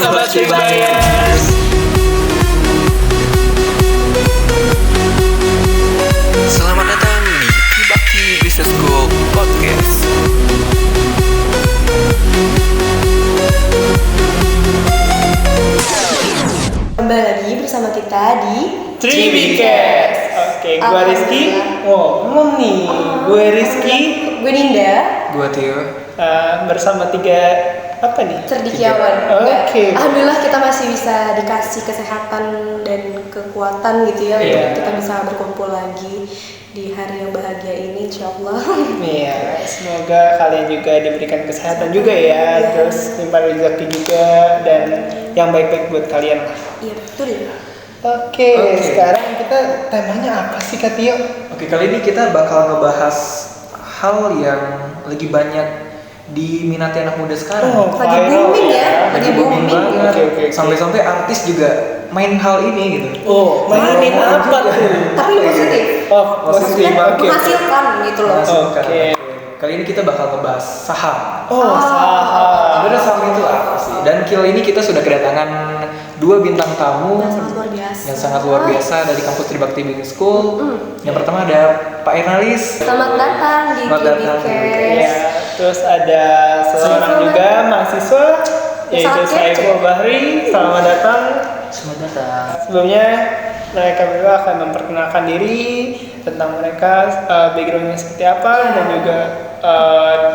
Sobat Tribayers. Selamat datang di Kibaki Business School Podcast. Kembali lagi bersama kita di Tribikers. Oke, gue Rizky. Belum nih. Gue Rizky. Gue Ninda. Gua Tio. Bersama tiga apa nih? Cerdikiawan. Oke. Alhamdulillah kita masih bisa dikasih kesehatan dan kekuatan gitu ya Iya. untuk kita bisa berkumpul lagi di hari yang bahagia ini, insyaallah. Iya, semoga kalian juga diberikan kesehatan juga ya, Iya. terus limpah rezeki juga dan yang baik-baik buat kalian lah. Iya betul. Oke, sekarang kita temanya apa sih Kak Tio? Oke, kali ini kita bakal ngebahas hal yang lagi banyak diminati anak muda sekarang. Lagi viral booming ya, lagi booming. banget. Oke. Sampai-sampai artis juga main hal ini gitu. Oh, mainin apa tuh? Tapi positif. Oh, positif. Maksudnya Oke. menghasilkan gitu loh. Oke. Kali ini kita bakal ngebahas saham. Oh, saham. Sebenarnya saham itu apa sih? Dan kali ini kita sudah kedatangan dua bintang tamu Yang sangat luar biasa. yang sangat luar biasa dari kampus Tribakti Business School. Yang pertama ada Pak Ernalis. Selamat datang di Selamat datang di Tribikers. Ya, terus ada seorang juga mahasiswa yaitu Sangat kece. Saiful Bahri. Selamat datang. Selamat datang. Sebelumnya mereka berdua akan memperkenalkan diri tentang mereka backgroundnya seperti apa dan juga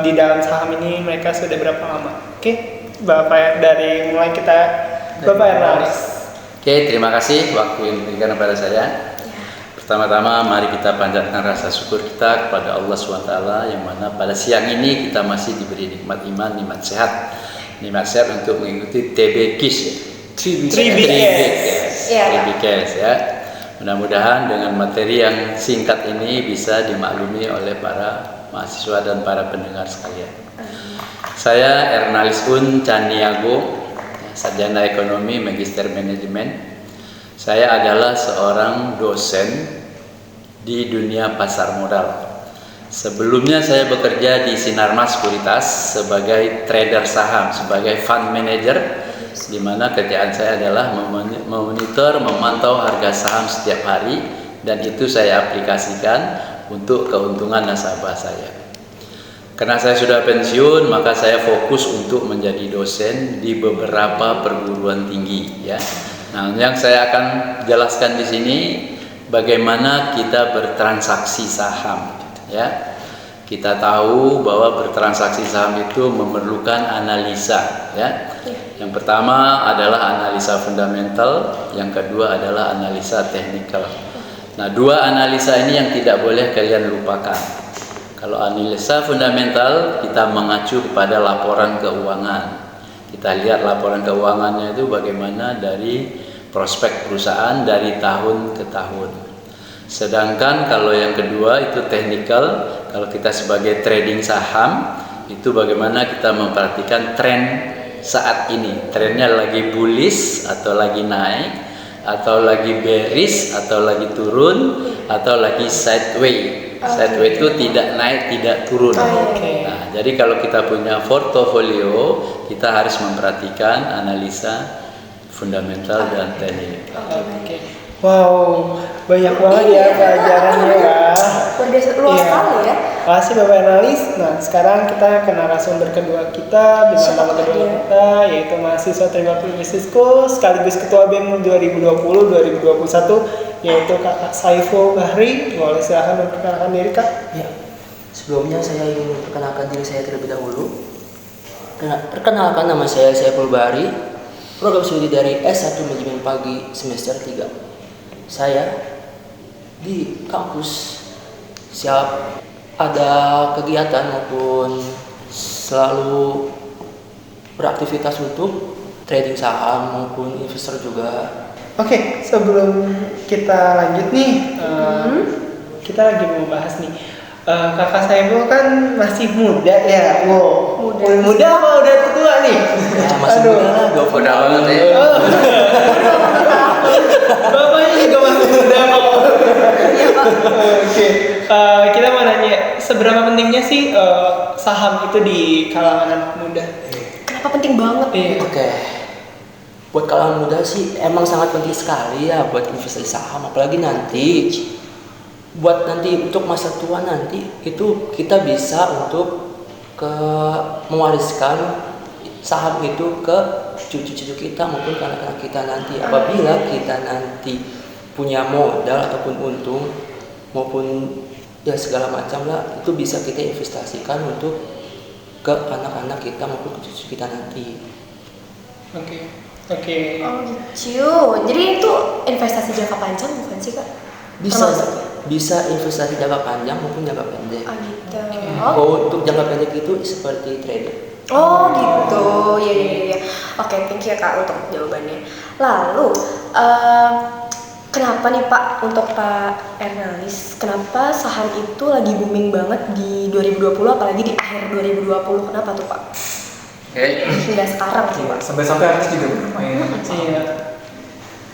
di dalam saham ini mereka sudah berapa lama. Oke, Bapak dari mulai kita Bapak Ernalis. Oke, terima kasih waktu yang diberikan kepada saya. Pertama-tama mari kita panjatkan rasa syukur kita kepada Allah SWT yang mana pada siang ini kita masih diberi nikmat iman, nikmat sehat untuk mengikuti TBKIS ya. Tribikers. Tribikers ya. Mudah-mudahan dengan materi yang singkat ini bisa dimaklumi oleh para mahasiswa dan para pendengar sekalian. Saya Ernalis Un Caniago, sarjana ekonomi, magister manajemen. Saya adalah seorang dosen di dunia pasar modal. Sebelumnya saya bekerja di Sinarmas Sekuritas sebagai trader saham, sebagai fund manager, di mana kerjaan saya adalah memonitor, memantau harga saham setiap hari, dan itu saya aplikasikan untuk keuntungan nasabah saya. Karena saya sudah pensiun, maka saya fokus untuk menjadi dosen di beberapa perguruan tinggi ya. Nah, yang saya akan jelaskan di sini bagaimana kita bertransaksi saham ya. Kita tahu bahwa bertransaksi saham itu memerlukan analisa ya. Yang pertama adalah analisa fundamental, yang kedua adalah analisa teknikal. Nah, dua analisa ini yang tidak boleh kalian lupakan. Kalau analisa fundamental, kita mengacu kepada laporan keuangan. Kita lihat laporan keuangannya itu bagaimana dari prospek perusahaan dari tahun ke tahun. Sedangkan kalau yang kedua itu technical, kalau kita sebagai trading saham, itu bagaimana kita memperhatikan tren saat ini. Trennya lagi bullish atau lagi naik, atau lagi bearish atau lagi turun, atau lagi sideways. Sideways itu tidak naik, tidak turun. Nah, jadi kalau kita punya portofolio, kita harus memperhatikan analisa fundamental dan teknikal. Oke. Wow, banyak banget ya pelajarannya ya. Luar biasa, luas sekali ya. Makasih Bapak Ernalis. Nah, sekarang kita ke narasumber kedua kita, bintang tamu kedua kita, yaitu mahasiswa Tribakti Business School sekaligus Ketua BEM 2020-2021, yaitu Kakak Saiful Bahri. Boleh silahkan memperkenalkan diri Kak. Ya, sebelumnya saya ingin memperkenalkan diri saya terlebih dahulu. Perkenalkan, nama saya Saiful Bahri, program studi dari S1 Manajemen Pagi semester 3. Saya di kampus siap ada kegiatan maupun selalu beraktivitas untuk trading saham maupun investor juga. Oke, sebelum kita lanjut nih, kita lagi mau bahas nih. Kakak Saiful kan masih muda ya. Wow, muda apa udah tua nih? Ya, masih muda lah, 20 banget ya. Bapaknya juga masih muda kok. Oke, kita mau nanya seberapa pentingnya sih saham itu di kalangan anak muda? Kenapa penting banget? Iya. Oke. buat kalangan muda sih emang sangat penting sekali ya buat investasi saham, apalagi nanti buat nanti untuk masa tua nanti itu kita bisa untuk mewariskan saham itu ke cucu-cucu kita maupun ke anak-anak kita nanti. Apabila kita nanti punya modal ataupun untung maupun ya segala macam lah, itu bisa kita investasikan untuk ke anak-anak kita maupun ke cucu kita nanti. Oke. Oh gitu. Jadi itu investasi jangka panjang bukan sih Kak? Bisa investasi jangka panjang maupun jangka pendek. Oh gitu. Oh, untuk jangka pendek itu seperti trading. Oh gitu. Ya. Oke, thank you Kak untuk jawabannya. Lalu kenapa nih Pak, untuk Pak Ernalis, kenapa saham itu lagi booming banget di 2020 apalagi di akhir 2020? Kenapa tuh Pak? Hingga sekarang sih Pak. Sampai-sampai artis juga bermain. Iya.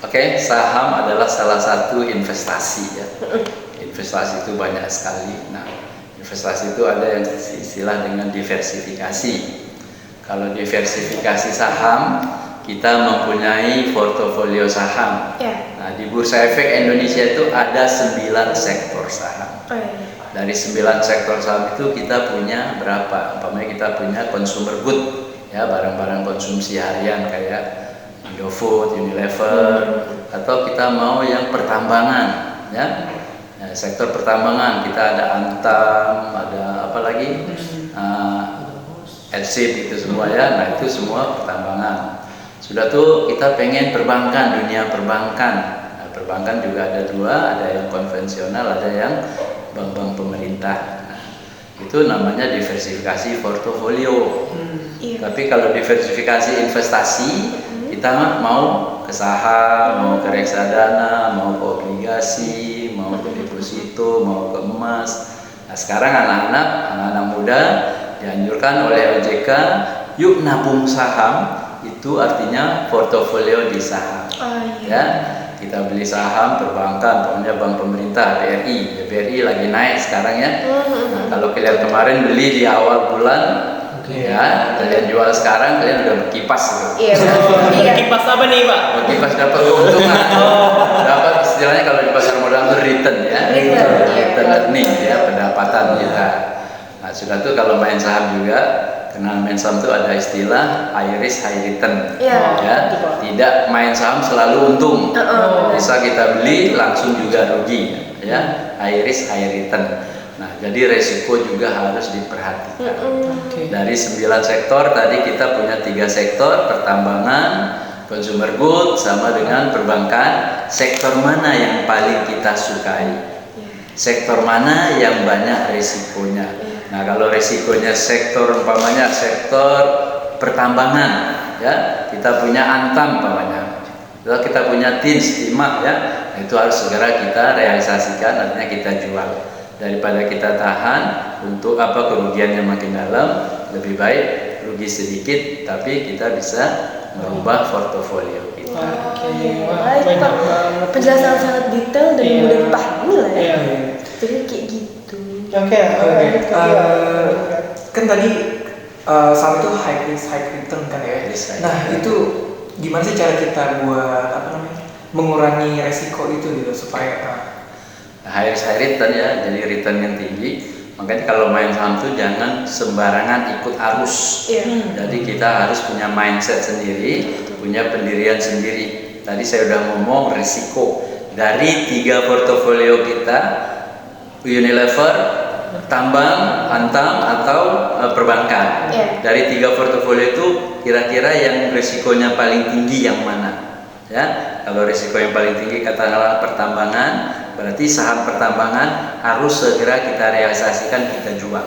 Oke, saham adalah salah satu investasi ya. Investasi itu banyak sekali. Nah, investasi itu ada yang istilah dengan diversifikasi. Kalau diversifikasi saham, kita mempunyai portofolio saham. Ya. Nah, di Bursa Efek Indonesia itu ada 9 sektor saham. Oh, iya. Dari 9 sektor saham itu kita punya berapa? Umpamanya kita punya consumer good, ya, barang-barang konsumsi harian kayak Indofood, Unilever, atau kita mau yang pertambangan, ya. Nah, sektor pertambangan kita ada Antam, ada apa lagi? Elsip itu semua ya. Nah, itu semua pertambangan. Sudah tuh kita pengen perbankan, dunia perbankan. Nah, perbankan juga ada 2, ada yang konvensional, ada yang bank-bank pemerintah. Nah, itu namanya diversifikasi portofolio. Iya. Tapi kalau diversifikasi investasi, kita mau ke saham, mau ke reksadana, mau ke obligasi, mau ke deposito, mau ke emas. Nah, sekarang anak-anak muda dianjurkan oleh OJK, yuk nabung saham. Itu artinya portofolio di saham. Ya, kita beli saham perbankan, pokoknya bank pemerintah, BRI. Ya, BRI lagi naik sekarang ya. Nah, kalau kalian kemarin beli di awal bulan, ya, kalian jual sekarang, kalian udah berkipas gitu. Iya. Iya. Kipas apa nih Pak? Berkipas dapat keuntungan. Dapat istilahnya kalau di pasar modal itu return ya. Return earning ya, pendapatan kita. Nah, sudah tuh kalau main saham juga, kenal main saham itu ada istilah high risk high return. Iya. Ya, tidak main saham selalu untung. Bisa kita beli langsung juga rugi ya, high risk high return. Nah, jadi resiko juga harus diperhatikan. Dari 9 sektor tadi kita punya 3 sektor, pertambangan, consumer good, sama dengan perbankan. Sektor mana yang paling kita sukai? Sektor mana yang banyak resikonya? Nah, kalau resikonya sektor umpamanya sektor pertambangan, ya, kita punya Antam umpamanya. Kalau kita punya Tins, Timah ya, nah, itu harus segera kita realisasikan, artinya kita jual. Daripada kita tahan untuk kerugiannya makin dalam, lebih baik rugi sedikit tapi kita bisa merubah portofolio kita. Baik Pak, penjelasan sangat detail dan mudah dipahami lah ya. Jadi kayak gitu. Kan tadi saham itu high risk high return kan ya. Nah, itu gimana sih cara kita buat mengurangi resiko itu gitu supaya high risk high return ya, jadi return yang tinggi. Makanya kalau main saham tuh jangan sembarangan ikut arus. Jadi kita harus punya mindset sendiri, punya pendirian sendiri. Tadi saya udah ngomong resiko. Dari 3 portofolio kita, Unilever, tambang, Antam, atau perbankan. Dari 3 portofolio itu kira-kira yang resikonya paling tinggi yang mana? Ya, kalau risiko yang paling tinggi katakanlah pertambangan, berarti saham pertambangan harus segera kita realisasikan, kita jual.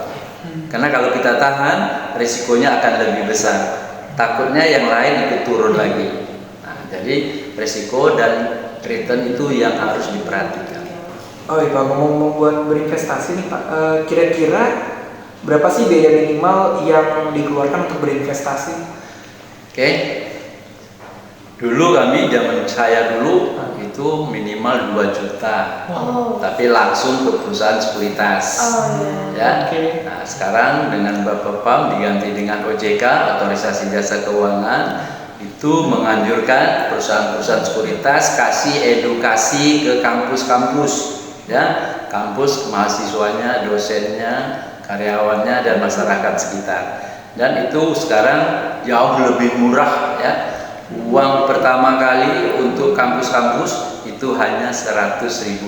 Karena kalau kita tahan, risikonya akan lebih besar. Takutnya yang lain ikut turun lagi. Nah, jadi risiko dan return itu yang harus diperhatikan. Oh iya Pak, ngomong-ngomong buat berinvestasi nih Pak, kira-kira berapa sih biaya minimal yang dikeluarkan untuk berinvestasi? Oke. Dulu zaman saya dulu itu minimal 2 juta. Tapi langsung ke perusahaan sekuritas. Ya. Nah, sekarang dengan Bapak PAM diganti dengan OJK, otorisasi jasa keuangan, itu menganjurkan perusahaan-perusahaan sekuritas kasih edukasi ke kampus-kampus, ya, kampus mahasiswanya, dosennya, karyawannya, dan masyarakat sekitar. Dan itu sekarang jauh lebih murah, ya. Uang pertama kali untuk kampus-kampus itu hanya Rp100.000.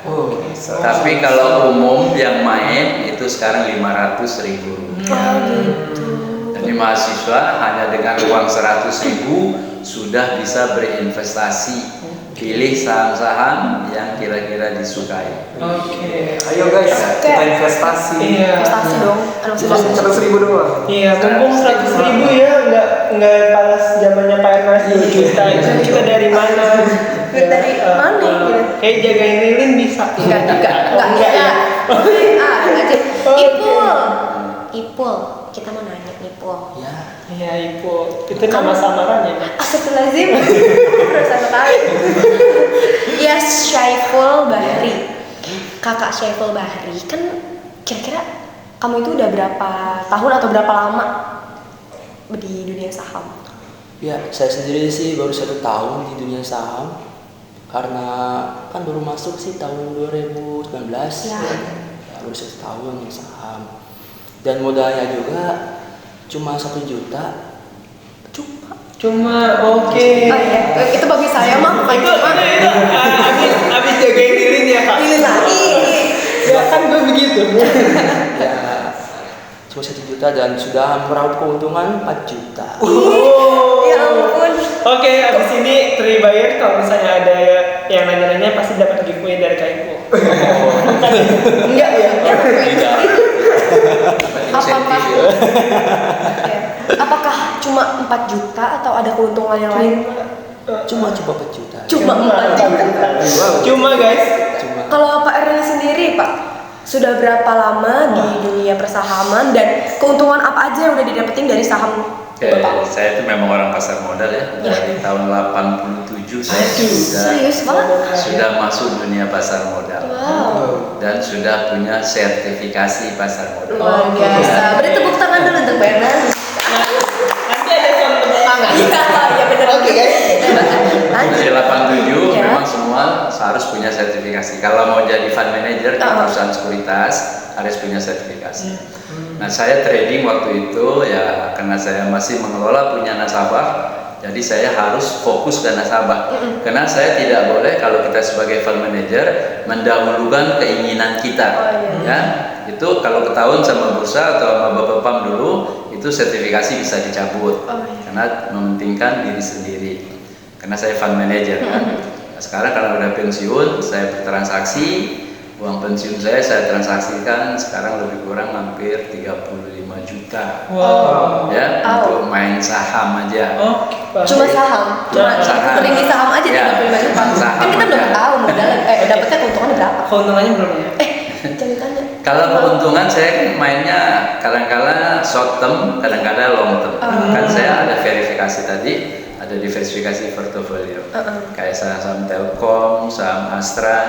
Oh, Tapi kalau umum yang main itu sekarang Rp500.000. gitu. Jadi mahasiswa hanya dengan uang 100.000 sudah bisa berinvestasi. Pilih saham-saham yang kira-kira disukai. Oke. Ayo guys, kita investasi. Iya. Investasi dong. Anak Cuma investasi. 100.000 doang. Iya, mumpung 100.000 ya, nggak pas zamannya Pak Ernest 2 juta itu kita dari mana? Duit dari mana gitu? Kayak jagain lilin bisa. Enggak juga. Enggak ya. Aja. Oke. Ipul. Kita mau nanya Ipul. Ya, Iya, Ibu. Itu nama samaran ya. Astagfirullahaladzim. Perasaan kali. Ya, Syaiful Bahri. Kakak Syaiful Bahri. Kan kira-kira kamu itu udah berapa tahun atau berapa lama di dunia saham? ya saya sendiri sih baru 1 tahun di dunia saham karena kan baru masuk sih tahun 2019. Ya. Baru 1 tahun di saham. Dan modalnya juga cuma 1 juta. Cuma oke. Oh iya, itu bagi saya mah bukan Itu cuma abis jagain lilin ya, Kak. ini lagi. Ya kan gue begitu. Ya cuma 1 juta dan sudah meraup keuntungan 4 juta. Ya ampun. Oke, abis ini terbayar kalau misalnya ada yang nanya-nanya pasti dapat giveaway dari Kak Ibu. Enggak ya? Tidak. Apakah ya. Apakah cuma 4 juta atau ada keuntungan yang lain? Cuma 4 juta. Cuma 4 juta. Cuma guys. Cuma Kalau Pak Erwin sendiri, Pak, sudah berapa lama di dunia persahaman dan keuntungan apa aja yang udah didapetin dari saham Oke, Bapak? saya itu memang orang pasar modal ya. Dari tahun 87 saya Serius banget? sudah masuk dunia pasar modal. Wow. Dan sudah punya sertifikasi pasar modal. Luar biasa. Beri tepuk tangan dulu untuk Pak Erwin. Nanti ada sound tepuk tangan. Iya benar. Oke, guys. Lanjut. Dari 87 Ya. memang semua harus punya sertifikasi. Kalau mau jadi fund manager di perusahaan sekuritas harus punya sertifikasi. Nah, saya trading waktu itu ya karena saya masih mengelola punya nasabah, jadi saya harus fokus ke nasabah. Karena saya tidak boleh kalau kita sebagai fund manager mendahulukan keinginan kita. Ya, itu kalau ketahuan sama bursa atau sama Bapak Pam dulu, itu sertifikasi bisa dicabut. Karena mementingkan diri sendiri. Karena saya fund manager kan. Nah, sekarang kalau udah pensiun, saya bertransaksi. Uang pensiun saya transaksikan sekarang lebih kurang hampir 35 juta. Wow. Ya, untuk main saham aja. Oke, Pak. Cuma saham, cuma Saham. sering di saham aja Ya, 35 juta. saham Kan kita belum aja. tahu modalnya, dapetnya keuntungannya berapa? Keuntungannya berapa ya? Jangan tanya. Kalau keuntungan saya kan mainnya kadang-kala short term, kadang-kala long term. Kan saya ada verifikasi tadi, ada diversifikasi portofolio. Kayak saham Telkom, saham Astra,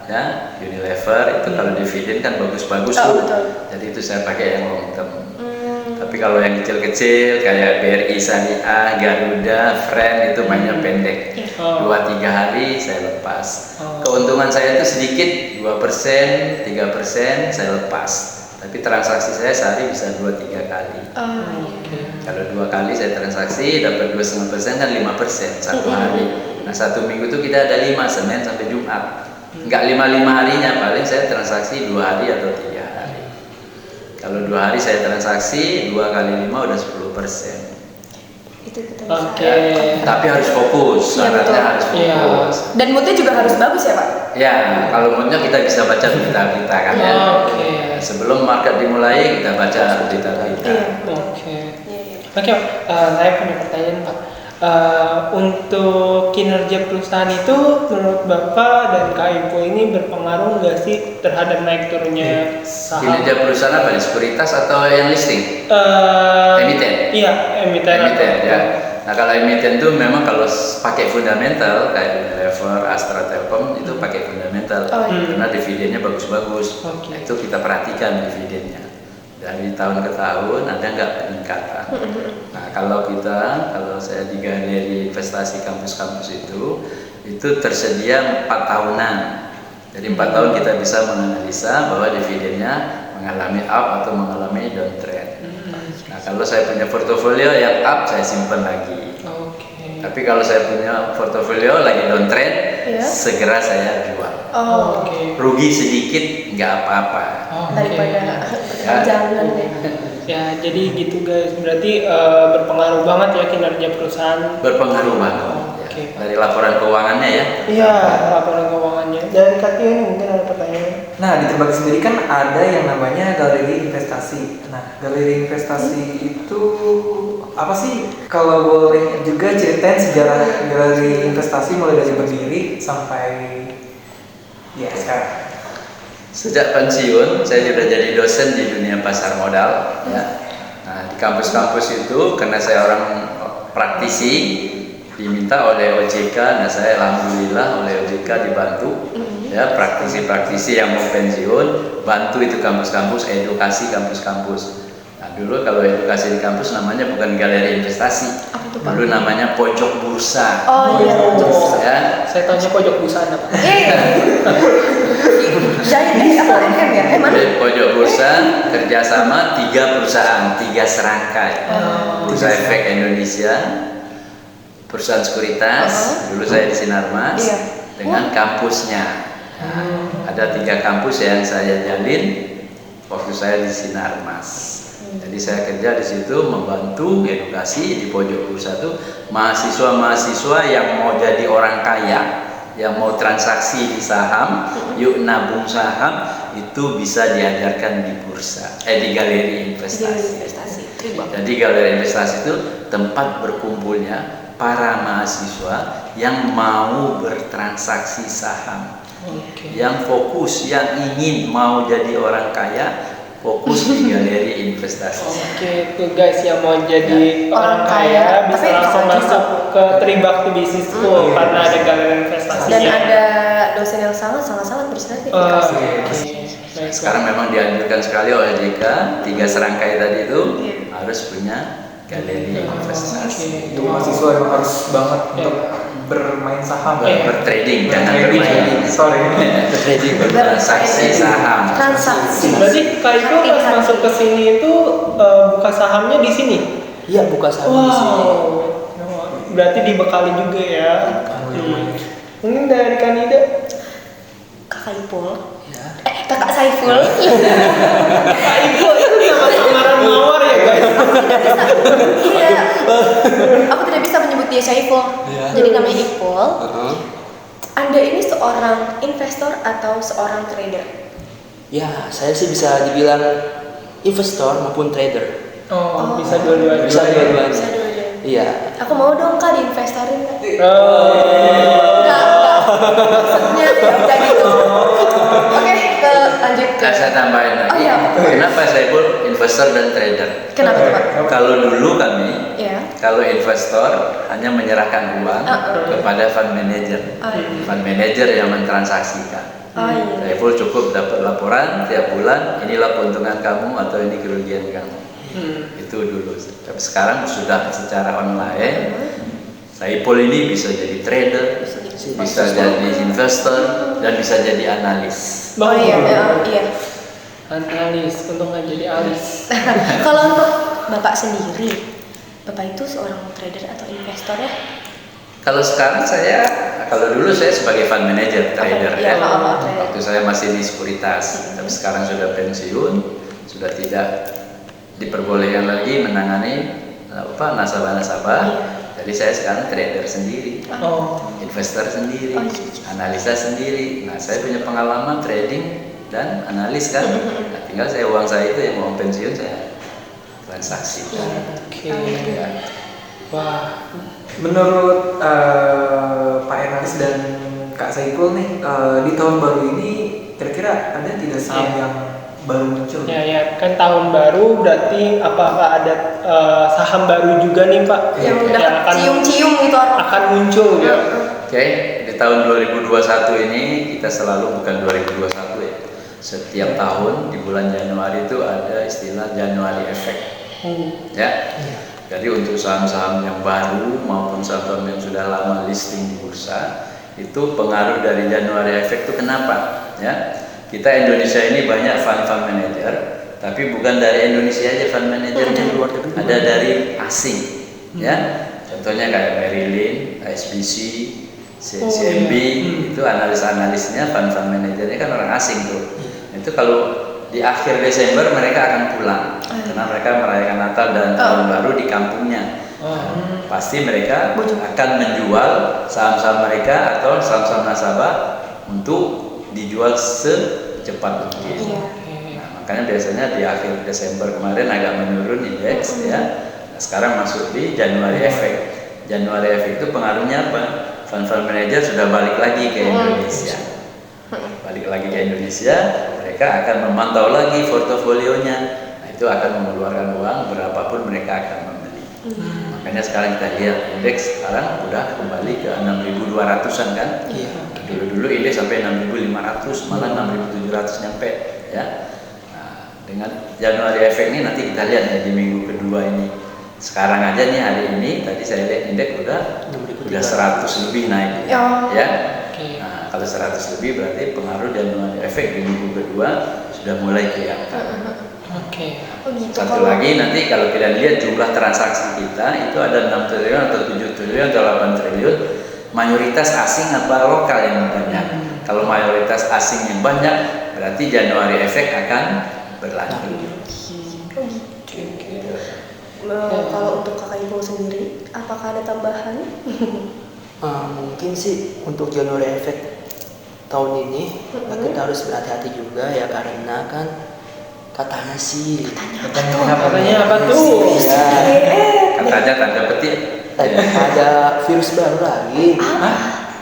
ya, Unilever itu kalau dividen kan bagus-bagus tuh. Betul. Jadi itu saya pakai yang long term. Tapi kalau yang kecil-kecil kayak BRI Syariah, Garuda, Friend itu mainnya pendek. 2-3 hari saya lepas. Keuntungan saya itu sedikit, 2%, 3% saya lepas. Tapi transaksi saya sehari bisa 2-3 kali. Kalau 2 kali saya transaksi dapat 2,5% kan 5% satu hari. Nah, 1 minggu itu kita ada 5, Senin sampai Jumat. Enggak 5 harinya, paling saya transaksi 2 hari atau 3 hari. Kalau 2 hari saya transaksi, 2 kali 5 udah 10%. Itu kita bisa. Oke. Tapi harus fokus, Iya, syaratnya betul. harus Iya. fokus. Dan moodnya juga harus bagus ya Pak? Ya, kalau moodnya kita bisa baca berita-berita kan ya. Oke. Sebelum market dimulai kita baca berita-berita. Iya. Oke. Iya, iya. Oke, Pak. Saya punya pertanyaan, Pak. Untuk kinerja perusahaan itu menurut Bapak dan Kak Ibu ini berpengaruh nggak sih terhadap naik turunnya saham? Kinerja perusahaan apa? Sekuritas atau yang listing? Emiten? Iya, emiten. Emiten ya. Nah, kalau emiten tuh memang kalau pakai fundamental kayak Unilever, Astra, Telkom itu pakai fundamental Oh, iya. karena dividennya bagus-bagus. Oke. Nah, itu kita perhatikan dividennya. dari tahun ke tahun ada nggak peningkatan. Nah kalau saya di galeri investasi kampus-kampus itu tersedia 4 tahunan. Jadi 4 tahun kita bisa menganalisa bahwa dividennya mengalami up atau mengalami downtrend. Nah kalau saya punya portofolio yang up saya simpan lagi. Tapi kalau saya punya portofolio lagi downtrend, segera saya jual. Rugi sedikit nggak apa-apa. Daripada berkepanjangan deh. Ya, jadi gitu guys. Berarti berpengaruh banget ya kinerja perusahaan. Berpengaruh banget. Oke. Dari laporan keuangannya ya. Iya, laporan keuangannya. Dari Katia ini mungkin ada pertanyaan. Nah, di Terbagi sendiri kan ada yang namanya galeri investasi. Nah, galeri investasi itu apa sih? Kalau boleh juga ceritain sejarah galeri investasi mulai dari berdiri sampai ya sekarang. Sejak pensiun saya sudah jadi dosen di dunia pasar modal ya. Nah, di kampus-kampus itu karena saya orang praktisi diminta oleh OJK, nah saya alhamdulillah oleh OJK dibantu ya praktisi-praktisi yang mau pensiun, bantu itu kampus-kampus, edukasi kampus-kampus. Nah, dulu kalau edukasi di kampus namanya bukan galeri investasi. Apa tuh, Pak? Dulu namanya pojok bursa. Oh iya, pojok bursa. Ya. Saya tanya pojok busana, Pak. Giant apa MM ya? Mana? Di pojok bursa kerjasama 3 perusahaan, 3 serangkai. Bursa Efek Indonesia, perusahaan sekuritas, dulu saya di Sinarmas, dengan kampusnya. Nah, ada 3 kampus yang saya jalin waktu saya di Sinarmas. Jadi saya kerja di situ membantu edukasi di pojok bursa itu mahasiswa-mahasiswa yang mau jadi orang kaya, yang mau transaksi di saham, yuk nabung saham, itu bisa diajarkan di bursa, di galeri investasi. Jadi galeri investasi itu tempat berkumpulnya para mahasiswa yang mau bertransaksi saham, yang fokus, yang ingin mau jadi orang kaya, fokus di galeri investasi. Oke, tuh guys yang mau jadi orang kaya bisa langsung masuk ke Tribakti Business School karena ada galeri investasinya. Dan ada dosen yang sangat bersertifikasi. Baik, Sekarang memang dianjurkan sekali oleh JK 3 serangkai tadi itu harus punya galeri investasi. Itu mahasiswa yang harus banget untuk bermain saham, bertrading, jangan bermain. Bertrading. Bertransaksi saham. Transaksi. Berarti Kak itu pas masuk ke sini itu buka sahamnya di sini? Iya, buka saham di sini. Berarti dibekali juga ya. Mungkin dari Kanida. Kakak Ipul. Kakak Saiful. Kak Ipul itu nama samaran mawar ya guys. Iya. Aku tidak bisa menyebut dia Saiful. Jadi namanya Ipul. Anda ini seorang investor atau seorang trader? Ya, saya sih bisa dibilang investor maupun trader. Oh, bisa dua-duanya. Bisa dua-duanya. Bisa dua-duanya. Iya. Aku mau dong Kak diinvestorin Kak. Enggak. Maksudnya ya udah gitu. Oke, lanjut ke. Saya tambahin lagi. Oh iya. Kenapa saya pun investor dan trader? Kenapa tuh Pak? Kalau dulu kami, Ya. kalau investor hanya menyerahkan uang kepada fund manager. Fund manager yang mentransaksikan. Saya pun cukup dapat laporan tiap bulan, inilah keuntungan kamu atau ini kerugian kamu. Itu dulu. Tapi sekarang sudah secara online. Saiful ini bisa jadi trader, bisa jadi investor, dan bisa jadi analis. Oh iya. Analis, untuk nggak jadi alis. Kalau untuk Bapak sendiri, Bapak itu seorang trader atau investor ya? Kalau sekarang kalau dulu saya sebagai fund manager trader ya. Waktu saya masih di sekuritas, tapi sekarang sudah pensiun, sudah tidak diperbolehkan lagi menangani nasabah-nasabah. Jadi saya sekarang trader sendiri, investor sendiri, analisa sendiri. Nah, saya punya pengalaman trading dan analis kan. Nah, tinggal uang saya itu yang mau pensiun saya transaksikan. Oke. Wah. Menurut Pak Ernalis dan Kak Saiful nih, di tahun baru ini kira-kira ada tidak saham yang baru muncul? Ya, kan tahun baru berarti apakah ada saham baru juga nih Pak? Yang udah cium-cium gitu akan muncul ya. Oke, di tahun 2021 ini kita selalu bukan 2021 ya. setiap tahun di bulan Januari itu ada istilah Januari Effect. Ya. Jadi untuk saham-saham yang baru maupun saham-saham yang sudah lama listing di bursa, itu pengaruh dari Januari Effect itu kenapa? Ya. Kita Indonesia ini banyak fund manager, tapi bukan dari Indonesia aja fund managernya, ada dari asing. Ya. Contohnya kayak Merrill Lynch, HSBC, CMB, itu analis-analisnya fund manajernya kan orang asing tuh. Itu kalau di akhir Desember mereka akan pulang karena mereka merayakan Natal dan Tahun Baru di kampungnya. Pasti mereka akan menjual saham-saham mereka atau saham-saham nasabah untuk dijual secepat mungkin. Nah, makanya biasanya di akhir Desember kemarin agak menurun indeks ya. Nah, sekarang masuk di Januari Effect. Januari Effect itu pengaruhnya apa? Fund manager sudah balik lagi ke Indonesia. Balik lagi ke Indonesia, mereka akan memantau lagi portofolionya. Nah, itu akan mengeluarkan uang berapapun mereka akan membeli. Makanya sekarang kita lihat indeks sekarang udah kembali ke 6.200-an kan? Dulu indeks sampai 6.500, malah 6.700 nyampe ya. Nah, dengan Januari Effect ini nanti kita lihat ya di minggu kedua ini. Sekarang aja nih hari ini tadi saya lihat indeks udah 100 lebih naik ya. Nah, kalau 100 lebih berarti pengaruh Januari Effect di minggu kedua sudah mulai kelihatan. Satu lagi nanti kalau kalian lihat jumlah transaksi kita itu ada 6 triliun atau 7 triliun atau 8 triliun, mayoritas asing apa lokal yang banyak. Kalau mayoritas asing yang banyak berarti Januari Effect akan berlanjut. Kalau untuk Kakak Ibu sendiri, apakah ada tambahan? Mungkin sih untuk Januari Effect tahun ini kita harus berhati-hati juga ya, karena kan katanya apa tuh? Katanya tanda petik ada virus baru lagi.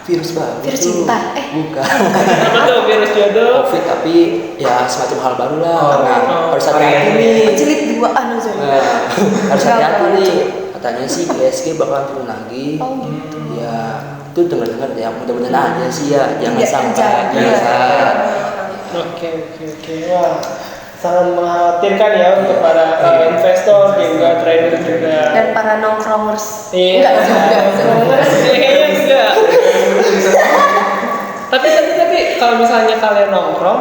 Virus baru. Virus tuh. cinta. Bukan. Apa tuh virus jodoh? COVID, tapi ya semacam hal baru lah. Harus hati-hati nih. Jilid 2 Harus hati-hati nih. Katanya sih ISG bakalan turun lagi. Ya, itu dengar-dengar ya, mudah-mudahan aja sih ya, jangan sampai. Oke. Wah, sangat mengkhawatirkan ya untuk para investor juga, trader juga. Dan para nongkrongers. Iya. Enggak. Tapi kalau misalnya kalian nongkrong,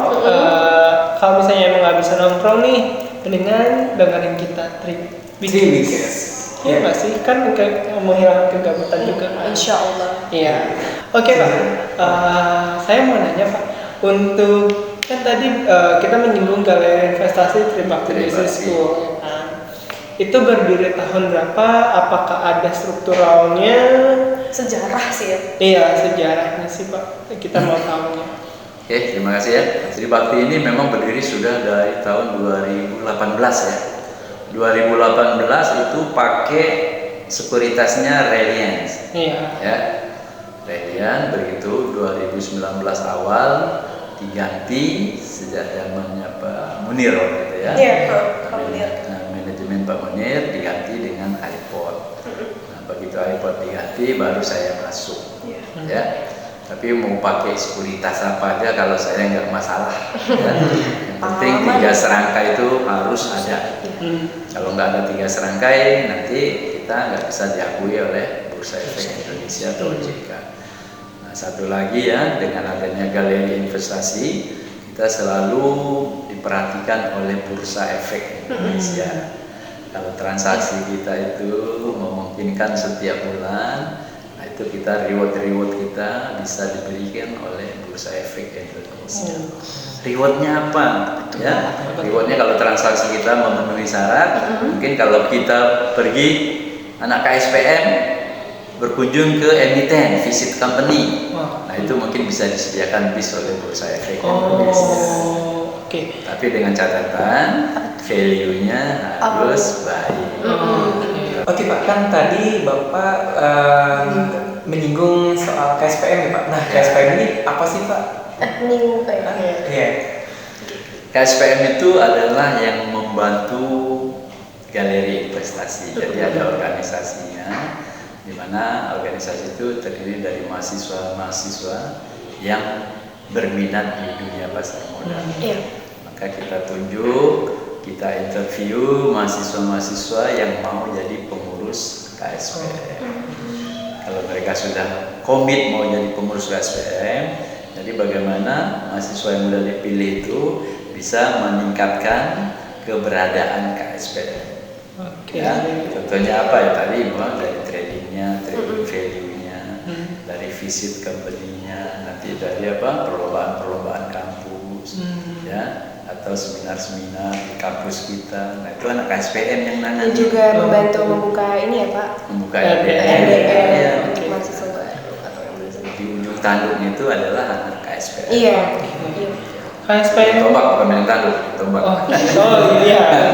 kalau misalnya emang nggak bisa nongkrong nih, mendingan dengerin kita Weekends. Iya nggak sih? Kan menghilangkan kegabutan juga. Insya Allah. Iya. Oke Pak, saya mau nanya Pak, untuk kan tadi kita menyinggung galeri investasi Tribakti Business School. Itu berdiri tahun berapa? Apakah ada strukturalnya? Sejarah sih ya. Iya, sejarahnya sih Pak. Kita mau tahu nya. Oke, terima kasih ya. Tribakti ini memang berdiri sudah dari tahun 2018 ya. 2018 itu pakai sekuritasnya Reliance. Iya. Ya. Reliance begitu 2019 awal diganti sejak zamannya Pak Munir gitu ya. Iya, Pak Munir. Manajemen Pak Munir diganti dengan iPod. Nah, begitu iPod diganti baru saya masuk. Ya. Tapi mau pakai sekuritas apa aja kalau saya nggak masalah. Ya. Yang penting 3 serangkai itu harus ada. Kalau nggak ada 3 serangkai nanti kita nggak bisa diakui oleh Bursa Efek Indonesia atau OJK. Nah, satu lagi ya, dengan adanya galeri investasi kita selalu diperhatikan oleh Bursa Efek Indonesia. Kalau transaksi kita itu memungkinkan setiap bulan, nah itu kita reward kita bisa diberikan oleh Bursa Efek Indonesia. Rewardnya apa? Ya, rewardnya kalau transaksi kita memenuhi syarat, mungkin kalau kita pergi anak KSPM berkunjung ke emiten, visit company, nah itu mungkin bisa disediakan bis oleh Bursa Efek Indonesia. Tapi dengan catatan value-nya harus baik. Oke Pak, kan tadi Bapak menyinggung soal KSPM ya Pak. Nah, KSPM ini apa sih Pak? Menyinggung kayak. Iya. KSPM itu adalah yang membantu galeri investasi. Jadi ada organisasinya, di mana organisasi itu terdiri dari mahasiswa-mahasiswa yang berminat di dunia pasar modal. Iya. Maka kita tunjuk, kita interview mahasiswa-mahasiswa yang mau jadi pengurus KSPM. Kalau mereka sudah komit mau jadi pengurus KSPM, jadi bagaimana mahasiswa yang sudah dipilih itu bisa meningkatkan keberadaan KSPM. Oke. Ya, contohnya apa ya tadi, mulai dari tradingnya, trading value-nya, dari visit company-nya, nanti dari apa perlombaan-perlombaan kampus, ya, atau seminar-seminar di kampus kita. Nah itu anak KSPM yang Dan nangani. juga membantu membuka ini ya Pak, Membuka LDM ya. untuk mahasiswa baru atau yang belum sempat. Di ujung tanduknya itu adalah anak KSPM. Iya. KSPM. Tombak bukan main tanduk, tombak. Oh iya.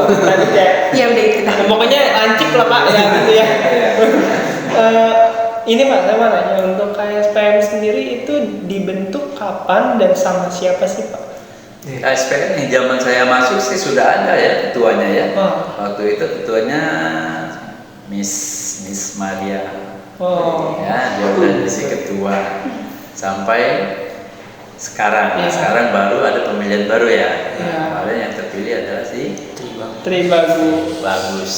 Tadi ya. Iya udah itu dah. Pokoknya lancip lah Pak ya gitu ya. Ini Pak, saya mau nanya, untuk KSPM sendiri itu dibentuk kapan dan sama siapa sih Pak? KSPM nih zaman saya masuk sih sudah ada ya ketuanya ya. Waktu itu ketuanya Miss Maria. Ya, dia udah jadi ketua sampai sekarang. Iya. Sekarang baru ada pemilihan baru ya. Iya. Kemarin yang terpilih adalah si Tribagu. Bagus.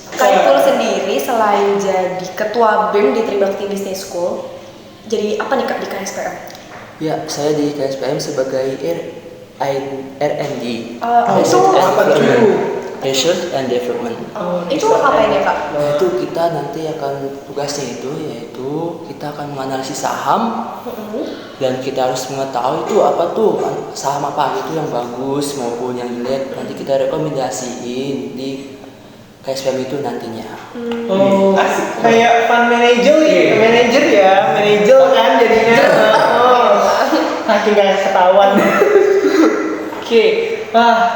Kaipul sendiri selain jadi ketua BEM di Tribakti Business School, jadi apa nih Kak di KSPM? Ya, saya di KSPM sebagai R&D. Itu apa tuh? Research and Development. itu apa ini Kak? Nah, itu kita nanti akan tugasnya itu yaitu kita akan menganalisis saham dan kita harus mengetahui itu apa tuh saham apa itu yang bagus maupun yang jelek, nanti kita rekomendasiin di KSPM itu nantinya. Oh, kayak fund manager ya, manager kan jadinya. Makin gak ketahuan. Oke,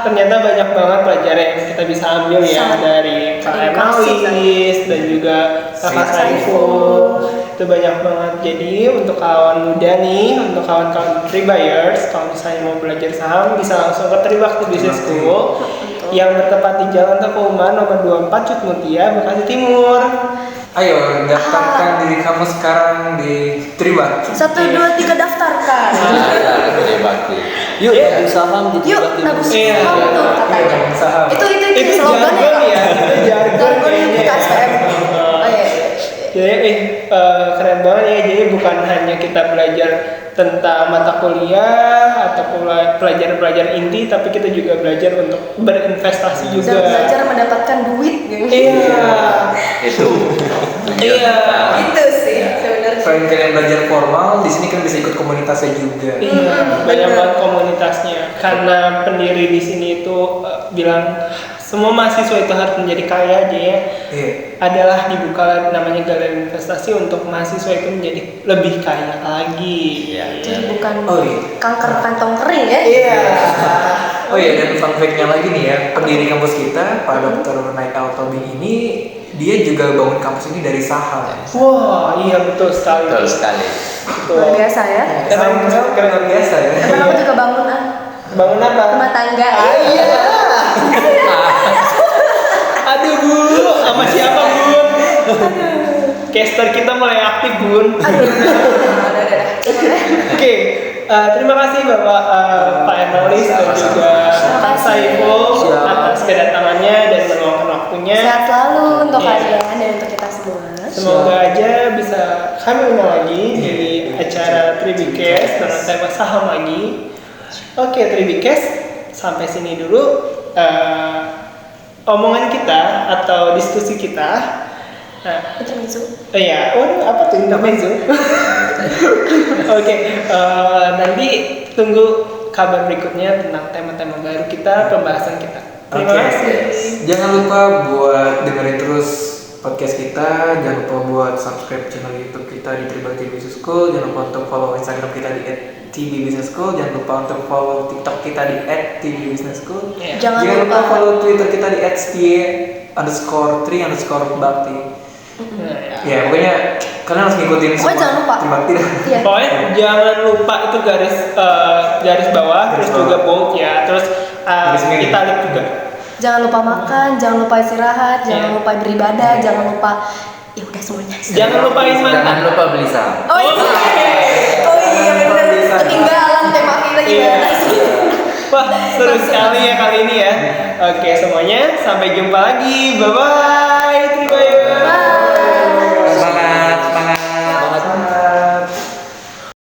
ternyata banyak banget pelajaran yang kita bisa ambil ya Sangat dari Kak Ernalis dan juga Kakak Saiful. Itu banyak banget. Jadi untuk kawan muda nih, untuk kawan-kawan Tribuyers, kalau misalnya mau belajar saham bisa langsung ke Tribakti Business School yang bertempat di Jalan Teguh Umar nomor 24 Cut Mutia, Bekasi Timur. Ayo daftarkan diri kamu sekarang di Tribakti. 1, 2, 3 daftarkan. Ada bakti. Yuk, nabung saham di Yuk, Tribakti nabung Business Iya. saham tuh katanya. Nabung saham. Itu Itu slogan jargon ya ya, Kak? itu jargon Jargon kayaknya. KSPM. Oh iya. Jadi keren banget ya. Jadi bukan hanya kita belajar tentang mata kuliah atau pelajaran-pelajaran inti, tapi kita juga belajar untuk berinvestasi juga. Dan belajar mendapatkan duit gitu. Iya. Itu. Iya. Itu sih sebenarnya. Selain kalian belajar formal, di sini kan bisa ikut komunitasnya juga. Iya, banyak banget komunitasnya. Karena pendiri di sini itu bilang semua mahasiswa itu harus menjadi kaya aja ya. Iya. Adalah dibuka namanya galeri investasi untuk mahasiswa itu menjadi lebih kaya lagi. Jadi bukan Oh iya. kanker kantong kering ya. Iya. Oh iya, dan fun fact-nya lagi nih ya, pendiri kampus kita, Pak Dr. Naikal Tobing ini, dia juga bangun kampus ini dari saham. Wah, iya betul sekali. Betul sekali. Luar biasa ya. Keren, keren. Luar biasa ya. Karena aku juga bangun Bangun apa? rumah tangga. Iya. Aduh Bu, sama siapa Bun? Caster kita mulai aktif Bun. Oke, terima kasih Bapak Pak Ernalis dan juga Pak Saiful atas kedatangannya dan meluangkan waktunya. Sehat selalu untuk Iya. kalian dan untuk kita semua. Semoga aja bisa kami undang lagi di acara Tribikes dengan tema saham lagi. Oke Tribikes, sampai sini dulu omongan kita atau diskusi kita. Intermezzo. Iya, waduh apa tuh intermezzo? Oke, nanti tunggu kabar berikutnya tentang tema-tema baru kita, pembahasan kita. Terima Oke. kasih. Jangan lupa buat dengerin terus podcast kita, jangan lupa buat subscribe channel YouTube kita di Tribakti Business School, jangan lupa untuk follow Instagram kita di @tbbusiness_school, jangan lupa untuk follow TikTok kita di @tbbusiness_school. Iya. Jangan Jangan lupa lupa follow Twitter kita di @stie_3_bakti. Nah, ya. Ya, pokoknya kalian harus ngikutin Pokoknya jangan lupa. Tribakti dah. Iya. Pokoknya jangan lupa itu garis bawah, terus bawah. juga bold ya, terus Garis miring. italic juga. Jangan lupa makan, jangan lupa istirahat, jangan Iya. lupa beribadah, jangan lupa ya udah semuanya. Jangan lupain Jangan mantan. lupa beli saham. Oh iya. Oh iya benar. ketinggalan tema kita gimana sih? Wah, seru sekali ya kali ini ya. Oke, semuanya sampai jumpa lagi. Bye bye.